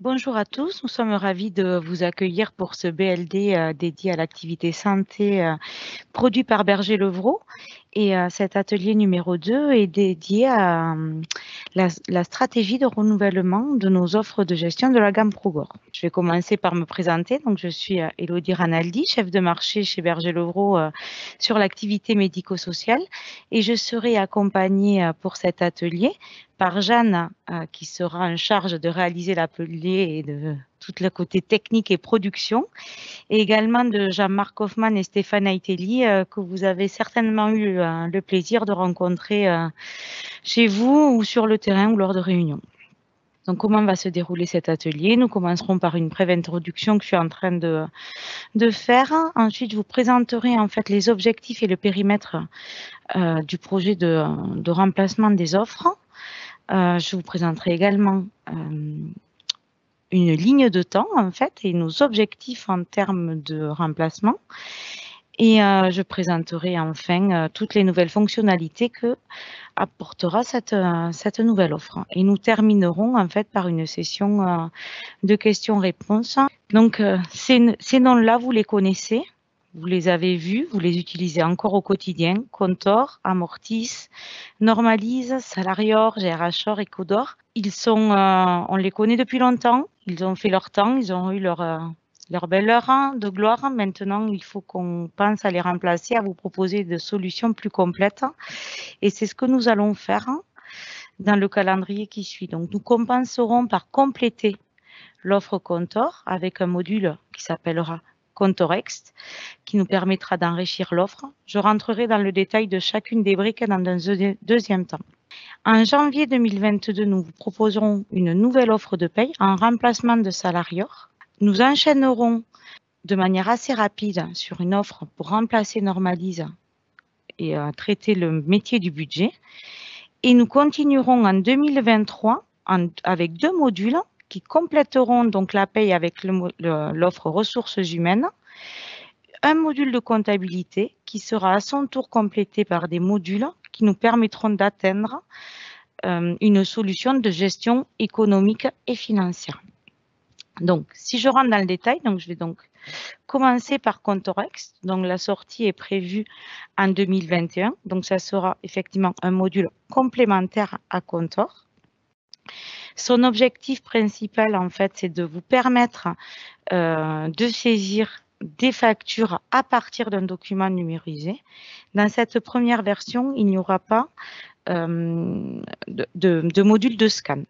Bonjour à tous, nous sommes ravis de vous accueillir pour ce BLD dédié à l'activité santé produit par Berger Levrault. Et cet atelier numéro 2 est dédié à la stratégie de renouvellement de nos offres de gestion de la gamme Progor. Je vais commencer par me présenter. Donc, je suis Élodie Ranaldi, chef de marché chez Berger Levrault sur l'activité médico-sociale. Et je serai accompagnée pour cet atelier par Jeanne, qui sera en charge de réaliser l'atelier et de tout le côté technique et production, et également de Jean-Marc Hoffman et Stéphane Aitelli, que vous avez certainement eu le plaisir de rencontrer chez vous ou sur le terrain ou lors de réunions. Donc, comment va se dérouler cet atelier? Nous commencerons par une brève introduction que je suis en train de faire. Ensuite, je vous présenterai en fait les objectifs et le périmètre du projet de remplacement des offres. Je vous présenterai également une ligne de temps, en fait, et nos objectifs en termes de remplacement. Et je présenterai enfin toutes les nouvelles fonctionnalités que apportera cette nouvelle offre. Et nous terminerons, en fait, par une session de questions-réponses. Donc, ces noms-là, vous les connaissez. Vous les avez vus, vous les utilisez encore au quotidien. Contor, Amortis, Normalise, Salarior, GRHOR, Ecodor. Ils sont, on les connaît depuis longtemps. Ils ont fait leur temps, ils ont eu leur belle heure de gloire. Maintenant, il faut qu'on pense à les remplacer, à vous proposer des solutions plus complètes. Et c'est ce que nous allons faire dans le calendrier qui suit. Donc, nous commencerons par compléter l'offre Contor avec un module qui s'appellera Contorext, qui nous permettra d'enrichir l'offre. Je rentrerai dans le détail de chacune des briques dans un deuxième temps. En janvier 2022, nous vous proposerons une nouvelle offre de paye en remplacement de Salarior. Nous enchaînerons de manière assez rapide sur une offre pour remplacer Normalise et traiter le métier du budget. Et nous continuerons en 2023 avec deux modules qui compléteront donc la paye avec l'offre ressources humaines, un module de comptabilité qui sera à son tour complété par des modules qui nous permettront d'atteindre une solution de gestion économique et financière. Donc, si je rentre dans le détail, donc je vais donc commencer par Contorex. Donc, la sortie est prévue en 2021. Donc, ça sera effectivement un module complémentaire à Contor. Son objectif principal, en fait, c'est de vous permettre de saisir des factures à partir d'un document numérisé. Dans cette première version, il n'y aura pas de module de scan.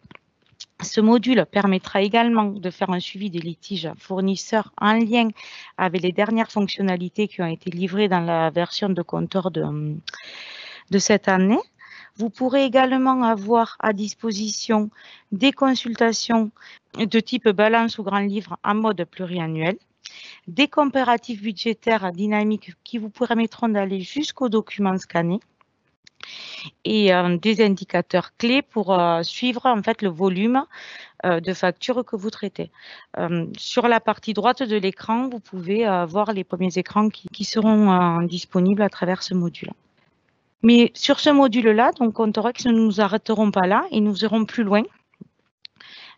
Ce module permettra également de faire un suivi des litiges fournisseurs en lien avec les dernières fonctionnalités qui ont été livrées dans la version de Contor de cette année. Vous pourrez également avoir à disposition des consultations de type balance ou grand livre en mode pluriannuel, des comparatifs budgétaires dynamiques qui vous permettront d'aller jusqu'aux documents scannés et des indicateurs clés pour suivre en fait le volume de factures que vous traitez. Sur la partie droite de l'écran, vous pouvez voir les premiers écrans qui seront disponibles à travers ce module. Mais sur ce module-là, donc Contorex, nous ne nous arrêterons pas là et nous irons plus loin.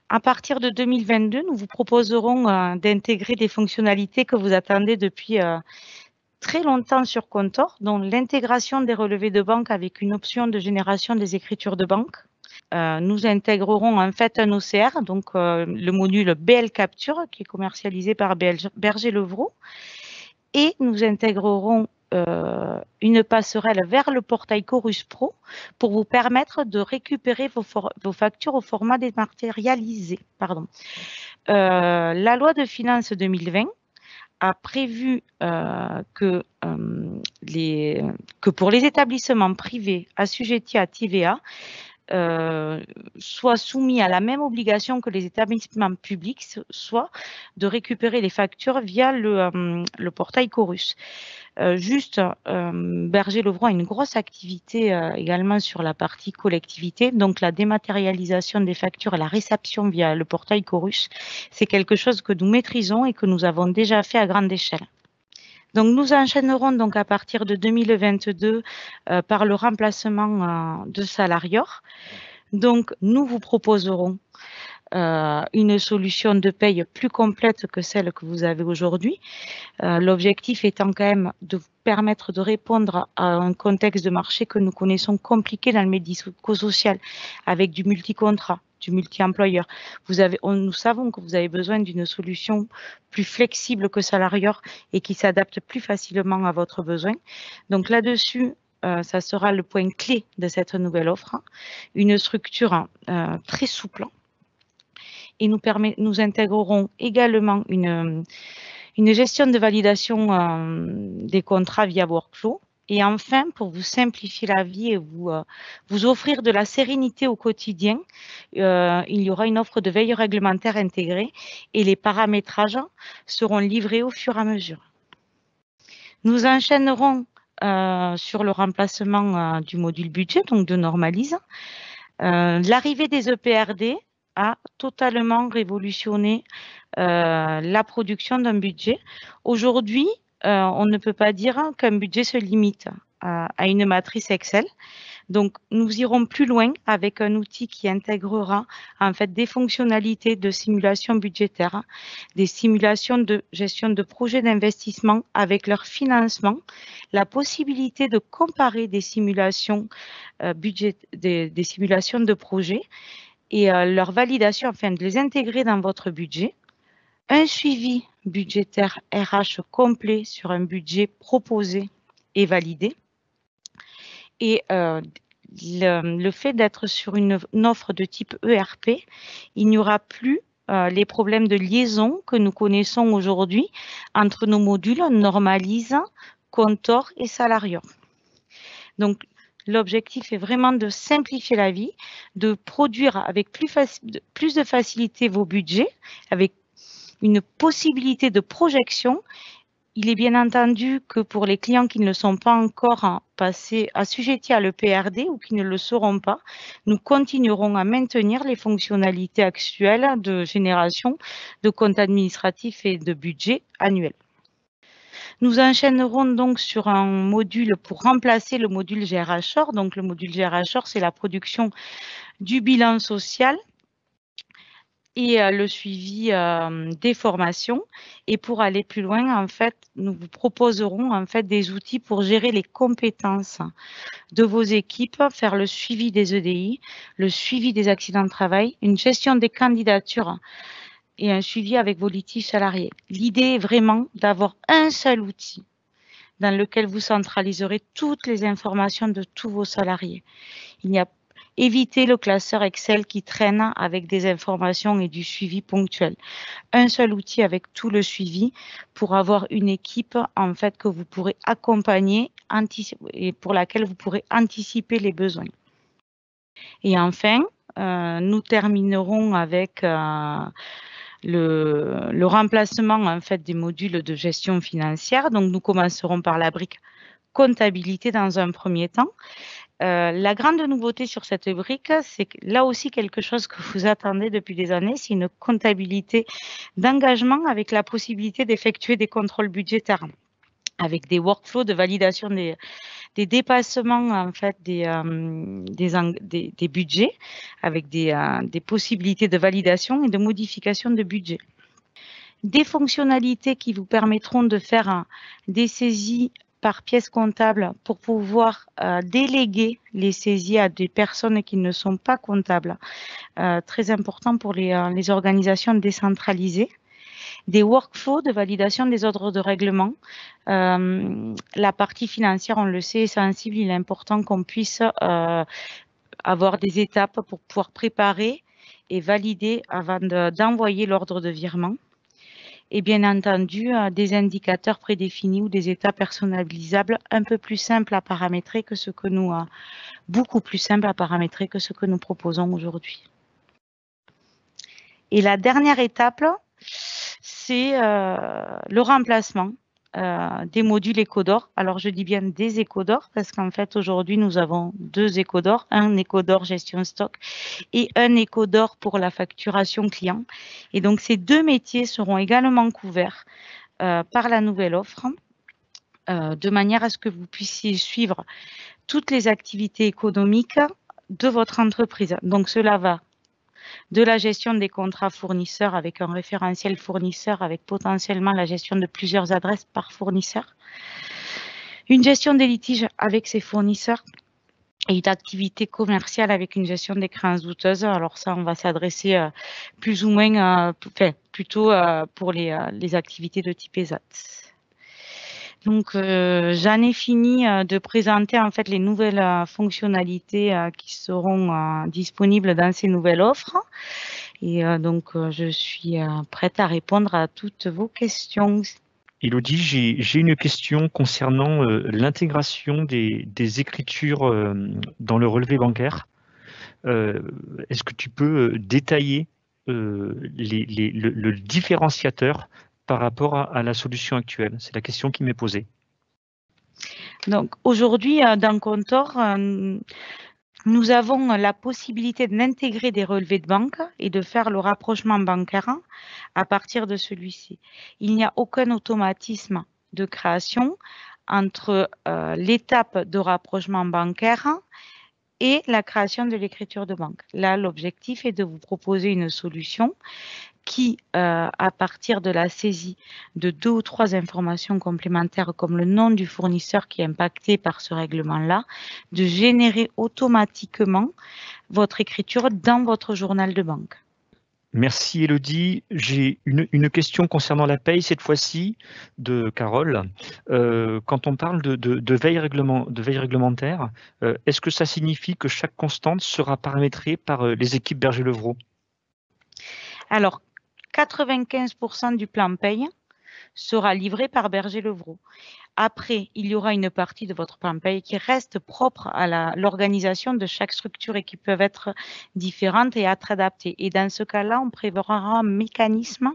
À partir de 2022, nous vous proposerons d'intégrer des fonctionnalités que vous attendez depuis très longtemps sur Contor, dont l'intégration des relevés de banque avec une option de génération des écritures de banque. Nous intégrerons en fait un OCR, donc le module BL Capture, qui est commercialisé par Berger Levrault, et nous intégrerons une passerelle vers le portail Chorus Pro pour vous permettre de récupérer vos factures au format dématérialisé. La loi de finances 2020 a prévu que pour les établissements privés assujettis à TVA, soient soumis à la même obligation que les établissements publics, soit de récupérer les factures via le portail Chorus. Berger Levrault a une grosse activité également sur la partie collectivité, donc la dématérialisation des factures et la réception via le portail Chorus, c'est quelque chose que nous maîtrisons et que nous avons déjà fait à grande échelle. Donc, nous enchaînerons donc à partir de 2022 par le remplacement de Salarior. Donc, nous vous proposerons une solution de paye plus complète que celle que vous avez aujourd'hui. L'objectif étant quand même de vous permettre de répondre à un contexte de marché que nous connaissons compliqué dans le médico-social, avec du multi-contrat, du multi-employeur. Nous savons que vous avez besoin d'une solution plus flexible que Salarior et qui s'adapte plus facilement à votre besoin. Donc là-dessus, ça sera le point clé de cette nouvelle offre, une structure très souple. Et nous intégrerons également une gestion de validation des contrats via workflow. Et enfin, pour vous simplifier la vie et vous offrir de la sérénité au quotidien, il y aura une offre de veille réglementaire intégrée et les paramétrages seront livrés au fur et à mesure. Nous enchaînerons sur le remplacement du module budget, donc de Normalise. L'arrivée des EPRD a totalement révolutionné la production d'un budget. Aujourd'hui, on ne peut pas dire qu'un budget se limite à une matrice Excel. Donc, nous irons plus loin avec un outil qui intégrera en fait des fonctionnalités de simulation budgétaire, des simulations de gestion de projets d'investissement avec leur financement, la possibilité de comparer des simulations des simulations de projets et leur validation afin de les intégrer dans votre budget, un suivi budgétaire RH complet sur un budget proposé et validé. Et le fait d'être sur une offre de type ERP, il n'y aura plus les problèmes de liaison que nous connaissons aujourd'hui entre nos modules Normalise, Contor et Salarior. Donc, l'objectif est vraiment de simplifier la vie, de produire avec plus de facilité vos budgets, avec une possibilité de projection. Il est bien entendu que pour les clients qui ne sont pas encore assujettis à l'EPRD ou qui ne le seront pas, nous continuerons à maintenir les fonctionnalités actuelles de génération de comptes administratifs et de budget annuel. Nous enchaînerons donc sur un module pour remplacer le module GRHOR. Donc, le module GRHOR, c'est la production du bilan social et le suivi des formations. Et pour aller plus loin, en fait, nous vous proposerons en fait des outils pour gérer les compétences de vos équipes, faire le suivi des EDI, le suivi des accidents de travail, une gestion des candidatures et un suivi avec vos litiges salariés. L'idée est vraiment d'avoir un seul outil dans lequel vous centraliserez toutes les informations de tous vos salariés. Évitez le classeur Excel qui traîne avec des informations et du suivi ponctuel. Un seul outil avec tout le suivi pour avoir une équipe en fait que vous pourrez accompagner et pour laquelle vous pourrez anticiper les besoins. Et enfin, nous terminerons avec le remplacement en fait des modules de gestion financière. Donc, nous commencerons par la brique comptabilité dans un premier temps. La grande nouveauté sur cette brique, c'est là aussi quelque chose que vous attendez depuis des années, c'est une comptabilité d'engagement avec la possibilité d'effectuer des contrôles budgétaires, avec des workflows de validation des dépassements en fait des budgets, avec des possibilités de validation et de modification de budget. Des fonctionnalités qui vous permettront de faire des saisies par pièce comptable pour pouvoir déléguer les saisies à des personnes qui ne sont pas comptables. Très important pour les organisations décentralisées. Des workflows de validation des ordres de règlement. La partie financière, on le sait, est sensible. Il est important qu'on puisse avoir des étapes pour pouvoir préparer et valider avant d'envoyer l'ordre de virement. Et bien entendu, des indicateurs prédéfinis ou des états personnalisables un peu plus simples à paramétrer que ce que nous, beaucoup plus simples à paramétrer que ce que nous proposons aujourd'hui. Et la dernière étape, c'est le remplacement des modules EcoDor. Alors, je dis bien des EcoDor parce qu'en fait, aujourd'hui, nous avons deux EcoDor, un EcoDor gestion stock et un EcoDor pour la facturation client. Et donc, ces deux métiers seront également couverts par la nouvelle offre de manière à ce que vous puissiez suivre toutes les activités économiques de votre entreprise. Donc, cela va de la gestion des contrats fournisseurs avec un référentiel fournisseur avec potentiellement la gestion de plusieurs adresses par fournisseur. Une gestion des litiges avec ses fournisseurs et une activité commerciale avec une gestion des créances douteuses. Alors ça, on va s'adresser plus ou moins, plutôt pour les activités de type ESAT. Donc, j'en ai fini de présenter en fait les nouvelles fonctionnalités qui seront disponibles dans ces nouvelles offres. Et donc, je suis prête à répondre à toutes vos questions. Élodie, j'ai une question concernant l'intégration des écritures dans le relevé bancaire. Est-ce que tu peux détailler le différenciateur par rapport à la solution actuelle? C'est la question qui m'est posée. Donc, aujourd'hui, dans Contor, nous avons la possibilité d'intégrer des relevés de banque et de faire le rapprochement bancaire à partir de celui-ci. Il n'y a aucun automatisme de création entre l'étape de rapprochement bancaire et la création de l'écriture de banque. Là, l'objectif est de vous proposer une solution qui, à partir de la saisie de 2 ou 3 informations complémentaires comme le nom du fournisseur qui est impacté par ce règlement-là, de générer automatiquement votre écriture dans votre journal de banque. Merci Élodie. J'ai une question concernant la paye cette fois-ci de Carole. Quand on parle de veille réglementaire, est-ce que ça signifie que chaque constante sera paramétrée par les équipes Berger-Levrault? Alors, 95% du plan paye sera livré par Berger-Levrault. Après, il y aura une partie de votre plan paye qui reste propre à l'organisation de chaque structure et qui peuvent être différentes et être adaptées. Et dans ce cas-là, on préverra un mécanisme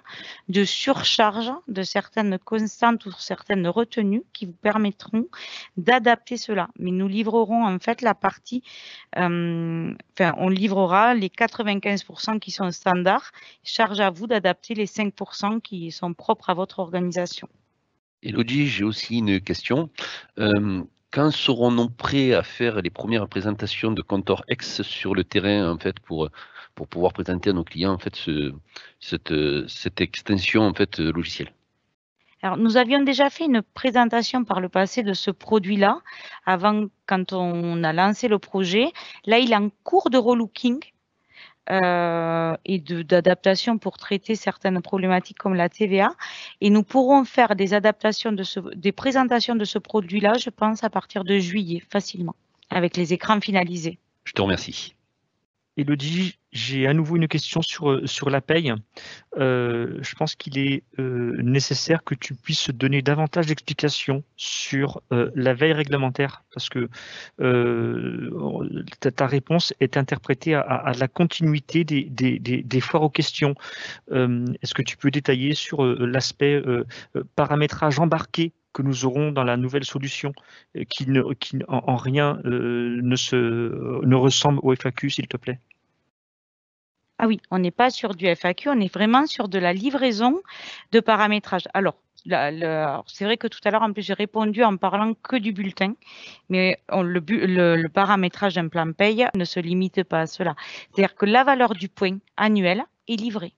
de surcharge de certaines constantes ou certaines retenues qui vous permettront d'adapter cela. Mais nous livrerons en fait la partie, on livrera les 95% qui sont standards. Charge à vous d'adapter les 5% qui sont propres à votre organisation. Élodie, j'ai aussi une question. Quand serons-nous prêts à faire les premières présentations de Contor X sur le terrain en fait pour pouvoir présenter à nos clients en fait cette extension en fait logicielle? Alors, nous avions déjà fait une présentation par le passé de ce produit-là, avant, quand on a lancé le projet. Là, il est en cours de relooking et d'adaptation pour traiter certaines problématiques comme la TVA. Et nous pourrons faire des adaptations, des présentations de ce produit-là, je pense, à partir de juillet, facilement, avec les écrans finalisés. Je te remercie. Élodie, j'ai à nouveau une question sur la paye. Je pense qu'il est nécessaire que tu puisses donner davantage d'explications sur la veille réglementaire, parce que ta réponse est interprétée à la continuité des foires aux questions. Est-ce que tu peux détailler sur l'aspect paramétrage embarqué que nous aurons dans la nouvelle solution, qui en rien ne ressemble au FAQ, s'il te plaît? Ah oui, on n'est pas sur du FAQ, on est vraiment sur de la livraison de paramétrage. Alors, c'est vrai que tout à l'heure, en plus, j'ai répondu en parlant que du bulletin, mais le paramétrage d'un plan paye ne se limite pas à cela. C'est-à-dire que la valeur du point annuel est livrée.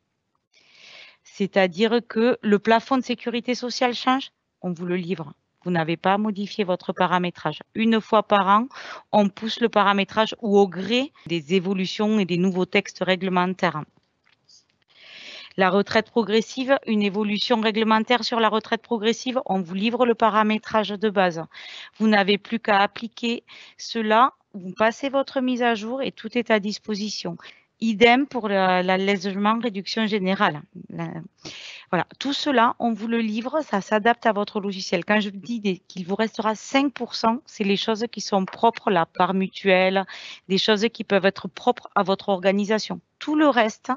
C'est-à-dire que le plafond de sécurité sociale change, on vous le livre. Vous n'avez pas à modifier votre paramétrage. Une fois par an, on pousse le paramétrage ou au gré des évolutions et des nouveaux textes réglementaires. La retraite progressive, une évolution réglementaire sur la retraite progressive, on vous livre le paramétrage de base. Vous n'avez plus qu'à appliquer cela, vous passez votre mise à jour et tout est à disposition. Idem pour l'allègement réduction générale. Voilà, tout cela, on vous le livre, ça s'adapte à votre logiciel. Quand je dis qu'il vous restera 5%, c'est les choses qui sont propres, la part mutuelle, des choses qui peuvent être propres à votre organisation. Tout le reste,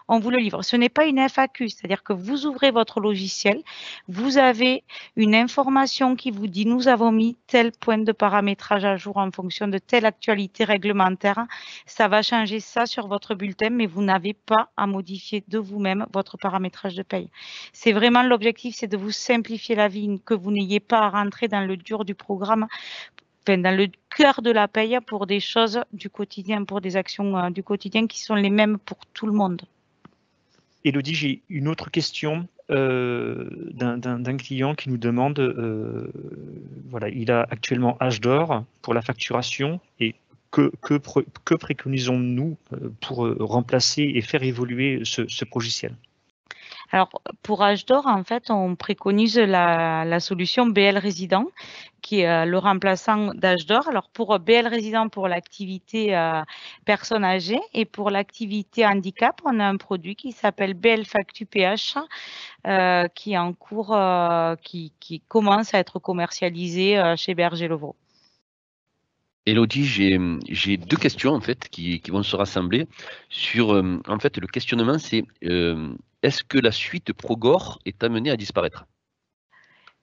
on vous le livre. Ce n'est pas une FAQ, c'est-à-dire que vous ouvrez votre logiciel, vous avez une information qui vous dit « nous avons mis tel point de paramétrage à jour en fonction de telle actualité réglementaire ». Ça va changer ça sur votre bulletin, mais vous n'avez pas à modifier de vous-même votre paramétrage de paye. C'est vraiment l'objectif, c'est de vous simplifier la vie, que vous n'ayez pas à rentrer dans le dur du programme. dans le cœur de la paye pour des choses du quotidien, pour des actions du quotidien qui sont les mêmes pour tout le monde. Élodie, j'ai une autre question d'un client qui nous demande, voilà, il a actuellement H-d'or pour la facturation et que préconisons-nous pour remplacer et faire évoluer ce logiciel? Alors, pour H-d'or, en fait, on préconise la solution BL Résident, qui est le remplaçant d'H-d'or. Alors, pour BL Résident, pour l'activité personnes âgées et pour l'activité handicap, on a un produit qui s'appelle BL Factu PH, qui est en cours, qui commence à être commercialisé chez Berger Levaux. Élodie, j'ai deux questions en fait qui vont se rassembler sur en fait le questionnement, c'est est-ce que la suite Progror est amenée à disparaître?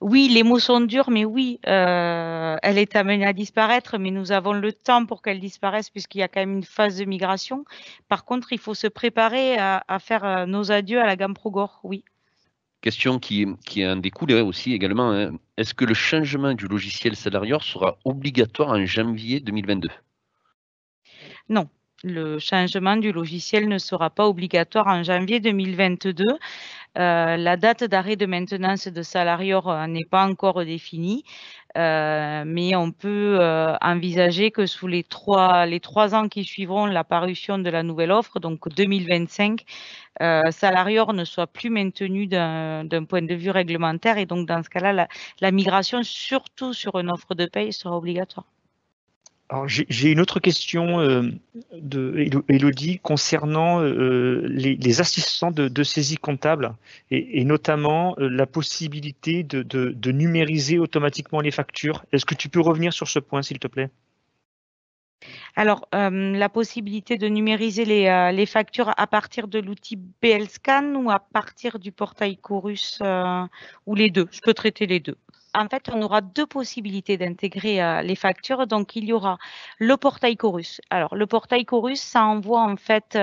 Oui, les mots sont durs, mais oui, elle est amenée à disparaître, mais nous avons le temps pour qu'elle disparaisse puisqu'il y a quand même une phase de migration. Par contre, il faut se préparer à faire nos adieux à la gamme Progror, oui. Question qui en découle aussi également, hein. Est-ce que le changement du logiciel Salarior sera obligatoire en janvier 2022? Non, le changement du logiciel ne sera pas obligatoire en janvier 2022. La date d'arrêt de maintenance de Salarior n'est pas encore définie, mais on peut envisager que sous les 3 ans qui suivront la parution de la nouvelle offre, donc 2025, Salarior ne soit plus maintenu d'un point de vue réglementaire et donc dans ce cas-là, la migration, surtout sur une offre de paye, sera obligatoire. Alors, j'ai une autre question de Élodie concernant les assistants de saisie comptable et notamment la possibilité de numériser automatiquement les factures. Est-ce que tu peux revenir sur ce point, s'il te plaît? Alors, la possibilité de numériser les factures à partir de l'outil BL Scan ou à partir du portail Chorus ou les deux? Je peux traiter les deux. En fait, on aura deux possibilités d'intégrer les factures. Donc, il y aura le portail Chorus. Alors, le portail Chorus, ça envoie en fait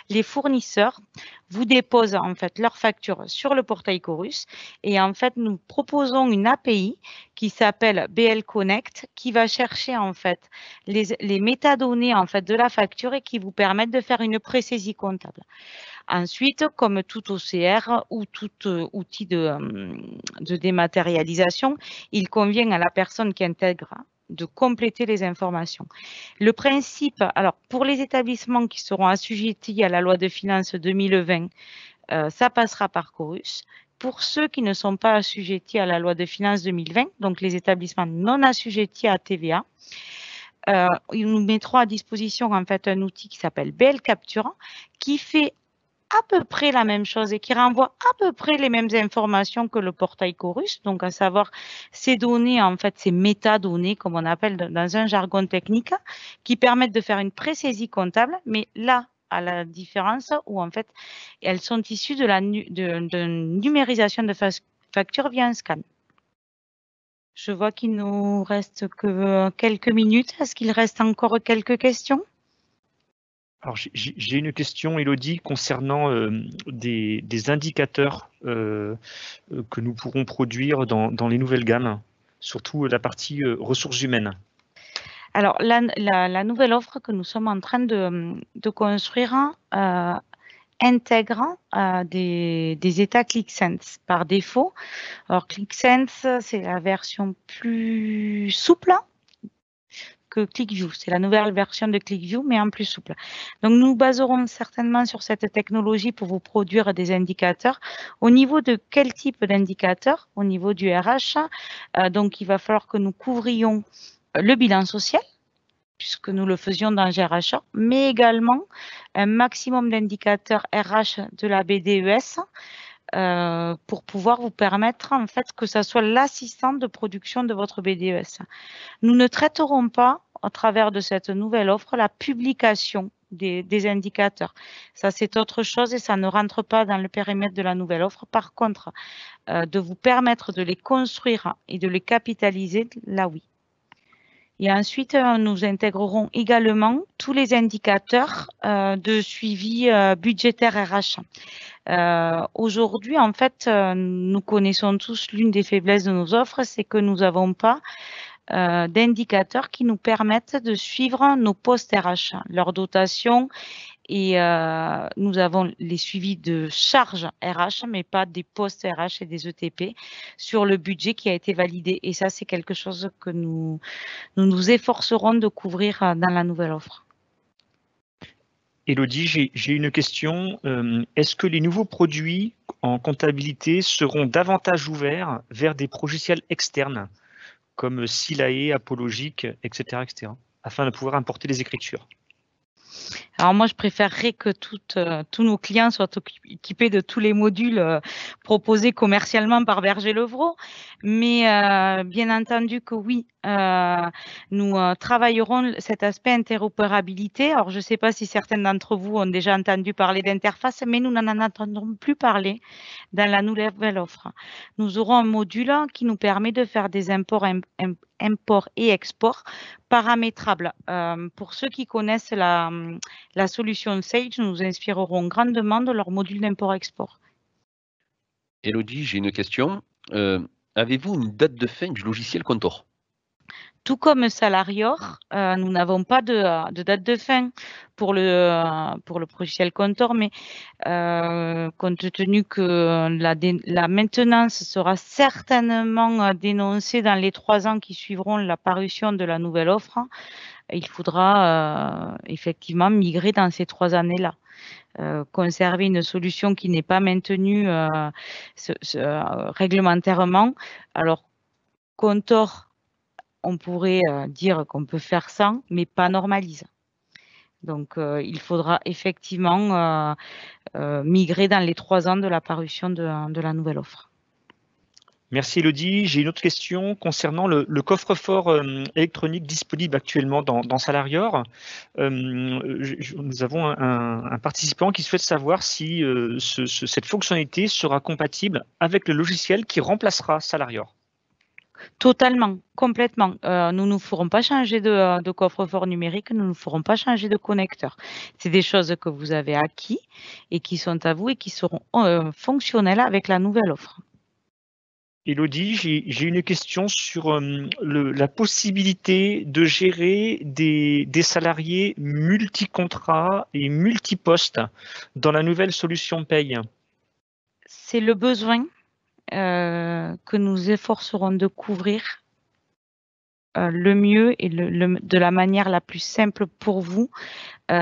les fournisseurs vous déposent en fait leurs factures sur le portail Chorus et en fait, nous proposons une API qui s'appelle BL Connect qui va chercher en fait les métadonnées en fait de la facture et qui vous permettent de faire une pré-saisie comptable. Ensuite, comme tout OCR ou tout outil de dématérialisation, il convient à la personne qui intègre de compléter les informations. Le principe, alors pour les établissements qui seront assujettis à la loi de finances 2020, ça passera par Chorus. Pour ceux qui ne sont pas assujettis à la loi de finances 2020, donc les établissements non assujettis à TVA, nous mettrons à disposition en fait un outil qui s'appelle BL Capture qui fait à peu près la même chose et qui renvoie à peu près les mêmes informations que le portail Chorus, donc à savoir ces données, en fait, ces métadonnées, comme on appelle dans un jargon technique, qui permettent de faire une pré-saisie comptable, mais là, à la différence où, en fait, elles sont issues de numérisation de factures via un scan. Je vois qu'il nous reste que quelques minutes. Est-ce qu'il reste encore quelques questions? Alors, j'ai une question, Élodie, concernant des indicateurs que nous pourrons produire dans les nouvelles gammes, surtout la partie ressources humaines. Alors, la nouvelle offre que nous sommes en train de construire intègre des états ClickSense par défaut. Alors, ClickSense, c'est la version plus souple que ClickView. C'est la nouvelle version de ClickView, mais en plus souple. Donc, nous baserons certainement sur cette technologie pour vous produire des indicateurs. Au niveau de quel type d'indicateur? Au niveau du RH. Donc, il va falloir que nous couvrions le bilan social, puisque nous le faisions dans GRHA, mais également un maximum d'indicateurs RH de la BDES pour pouvoir vous permettre en fait que ça soit l'assistant de production de votre BDES. Nous ne traiterons pas, à travers de cette nouvelle offre, la publication des indicateurs. Ça, c'est autre chose et ça ne rentre pas dans le périmètre de la nouvelle offre. Par contre, de vous permettre de les construire et de les capitaliser, là oui. Et ensuite, nous intégrerons également tous les indicateurs de suivi budgétaire RH. Aujourd'hui, en fait, nous connaissons tous l'une des faiblesses de nos offres, c'est que nous n'avons pas d'indicateurs qui nous permettent de suivre nos postes RH, leur dotation. Et nous avons les suivis de charges RH, mais pas des postes RH et des ETP sur le budget qui a été validé. Et ça, c'est quelque chose que nous efforcerons de couvrir dans la nouvelle offre. Élodie, j'ai une question. Est-ce que les nouveaux produits en comptabilité seront davantage ouverts vers des logiciels externes, comme Silae, Apologic, etc., afin de pouvoir importer les écritures? Alors moi, je préférerais que tous nos clients soient équipés de tous les modules proposés commercialement par Berger-Levrault, mais bien entendu que oui, nous travaillerons cet aspect interopérabilité. Alors je ne sais pas si certains d'entre vous ont déjà entendu parler d'interface, mais nous n'en entendrons plus parler dans la nouvelle offre. Nous aurons un module qui nous permet de faire des imports et exports paramétrables. Pour ceux qui connaissent la solution Sage, nous inspirerons grandement de leur module d'import-export. Élodie, j'ai une question. Avez-vous une date de fin du logiciel Contor? Tout comme Salarior, nous n'avons pas de date de fin pour le logiciel Contor, mais compte tenu que la maintenance sera certainement dénoncée dans les 3 ans qui suivront la parution de la nouvelle offre, il faudra effectivement migrer dans ces 3 années-là. Conserver une solution qui n'est pas maintenue réglementairement. Alors, Contor, on pourrait dire qu'on peut faire ça, mais pas normalise. Donc, il faudra effectivement migrer dans les 3 ans de la parution de la nouvelle offre. Merci Élodie. J'ai une autre question concernant le coffre-fort électronique disponible actuellement dans Salarior. Nous avons un participant qui souhaite savoir si cette fonctionnalité sera compatible avec le logiciel qui remplacera Salarior. Totalement, complètement. Nous ne ferons pas changer de coffre-fort numérique, nous ne ferons pas changer de connecteur. C'est des choses que vous avez acquis et qui sont à vous et qui seront fonctionnelles avec la nouvelle offre. Élodie, j'ai une question sur la possibilité de gérer des salariés multi-contrats et multi-postes dans la nouvelle solution paye. C'est le besoin que nous efforcerons de couvrir le mieux et de la manière la plus simple pour vous.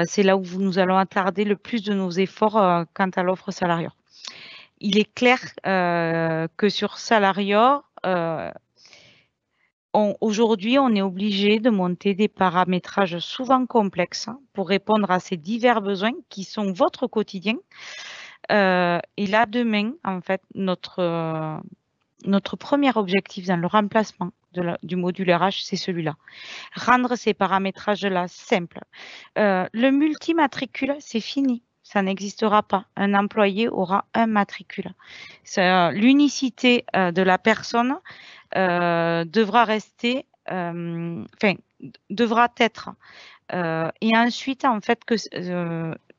C'est là où nous allons attarder le plus de nos efforts quant à l'offre Salarior. Il est clair que sur Salarior, aujourd'hui, on est obligé de monter des paramétrages souvent complexes pour répondre à ces divers besoins qui sont votre quotidien. Et là, demain, en fait, notre premier objectif dans le remplacement du module RH, c'est celui-là. Rendre ces paramétrages-là simples. Le multimatricule, c'est fini. Ça n'existera pas. Un employé aura un matricule. L'unicité de la personne devra rester, devra être. Et ensuite, en fait, que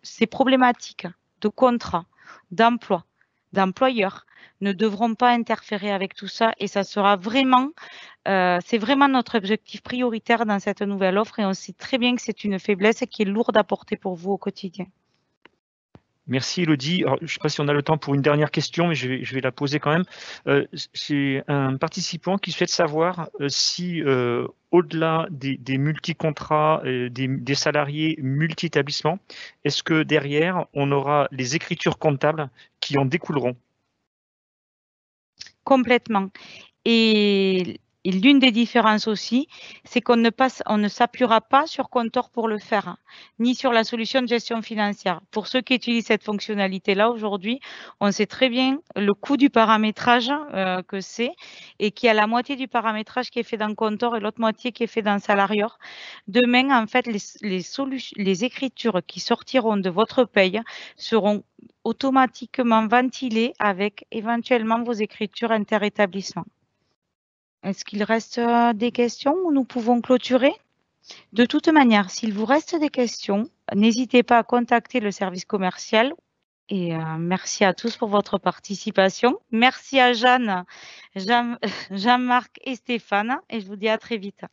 ces problématiques de contrat, d'emploi, d'employeur ne devront pas interférer avec tout ça et ça sera vraiment, c'est vraiment notre objectif prioritaire dans cette nouvelle offre et on sait très bien que c'est une faiblesse qui est lourde à porter pour vous au quotidien. Merci Élodie. Alors, je ne sais pas si on a le temps pour une dernière question, mais je vais la poser quand même. C'est un participant qui souhaite savoir si, au-delà des multi-contrats, des salariés multi-établissements, est-ce que derrière, on aura les écritures comptables qui en découleront? Complètement. Et l'une des différences aussi, c'est qu'on ne s'appuiera pas sur Contor pour le faire, ni sur la solution de gestion financière. Pour ceux qui utilisent cette fonctionnalité-là aujourd'hui, on sait très bien le coût du paramétrage que c'est et qu'il y a la moitié du paramétrage qui est fait dans Contor et l'autre moitié qui est fait dans Salarior. Demain, en fait, les écritures qui sortiront de votre paye seront automatiquement ventilées avec éventuellement vos écritures interétablissements. Est-ce qu'il reste des questions ou nous pouvons clôturer? De toute manière, s'il vous reste des questions, n'hésitez pas à contacter le service commercial Et merci à tous pour votre participation. Merci à Jeanne, Jean-Marc et Stéphane. Et je vous dis à très vite.